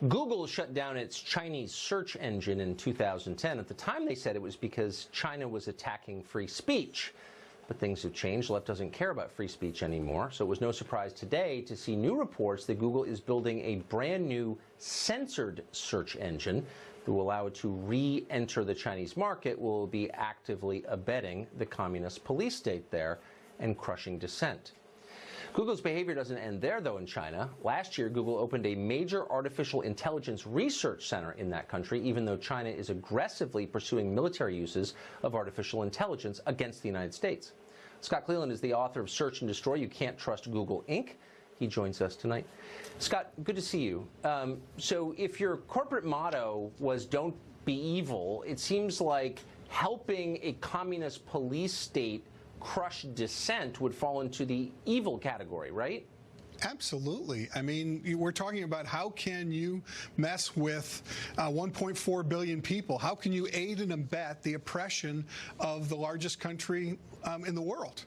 Google shut down its Chinese search engine in 2010. At the time, they said it was because China was attacking free speech. But things have changed. The left doesn't care about free speech anymore. So it was no surprise today to see new reports that Google is building a brand new censored search engine that will allow it to re-enter the Chinese market, will be actively abetting the communist police state there and crushing dissent. Google's behavior doesn't end there, though, in China. Last year, Google opened a major artificial intelligence research center in that country, even though China is aggressively pursuing military uses of artificial intelligence against the United States. Scott Cleland is the author of Search and Destroy, You Can't Trust Google, Inc. He joins us tonight. Scott, good to see you. So if your corporate motto was don't be evil, it seems like helping a communist police state crush dissent would fall into the evil category, right? Absolutely. I mean, we're talking about how can you mess with 1.4 billion people? How can you aid and abet the oppression of the largest country in the world?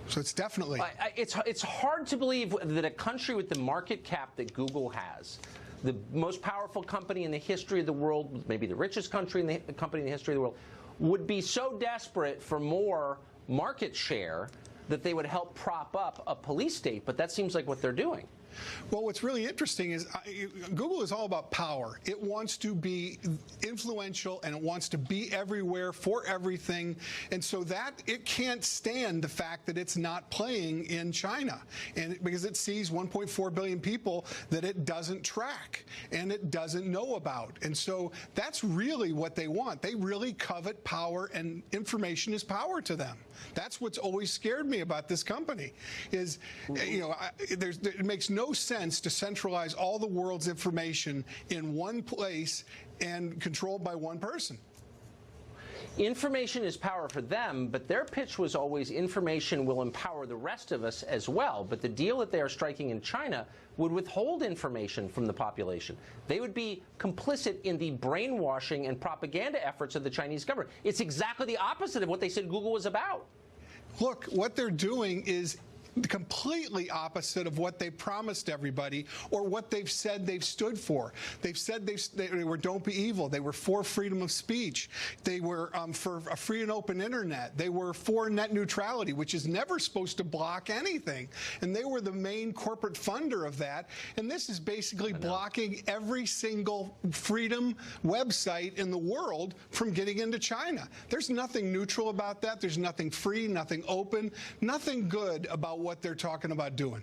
So it's definitely... It's hard to believe that a country with the market cap that Google has, the most powerful company in the history of the world, maybe the richest company in the history of the world, would be so desperate for more market share that they would help prop up a police state, but that seems like what they're doing. Well, what's really interesting is Google is all about power. It wants to be influential, and it wants to be everywhere for everything. And so that it can't stand the fact that it's not playing in China, and because it sees 1.4 billion people that it doesn't track and it doesn't know about. And so that's really what they want. They really covet power, and information is power to them. That's what's always scared me about this company is, it makes no sense to centralize all the world's information in one place and controlled by one person. Information is power for them, but their pitch was always information will empower the rest of us as well. But the deal that they are striking in China would withhold information from the population. They would be complicit in the brainwashing and propaganda efforts of the Chinese government. It's exactly the opposite of what they said Google was about. Look, what they're doing is completely opposite of what they promised everybody or what they've said they've stood for. They've said they were don't be evil. They were for freedom of speech. They were for a free and open internet. They were for net neutrality, which is never supposed to block anything. And they were the main corporate funder of that. And this is basically blocking every single freedom website in the world from getting into China. There's nothing neutral about that. There's nothing free, nothing open, nothing good about what they're talking about doing.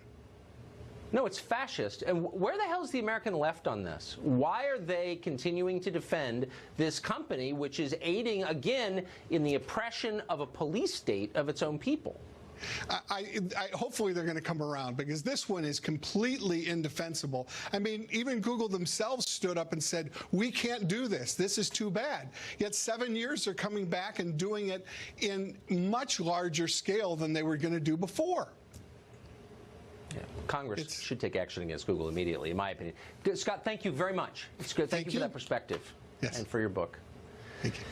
No, it's fascist. And where the hell is the American left on this? Why are they continuing to defend this company, which is aiding, again, in the oppression of a police state of its own people? Hopefully they're going to come around, because this one is completely indefensible. I mean, even Google themselves stood up and said, we can't do this. This is too bad. Yet 7 years they're coming back and doing it in much larger scale than they were going to do before. Yeah. Congress should take action against Google immediately, in my opinion. Scott, thank you very much. It's good. Thank you for that perspective and for your book. Thank you.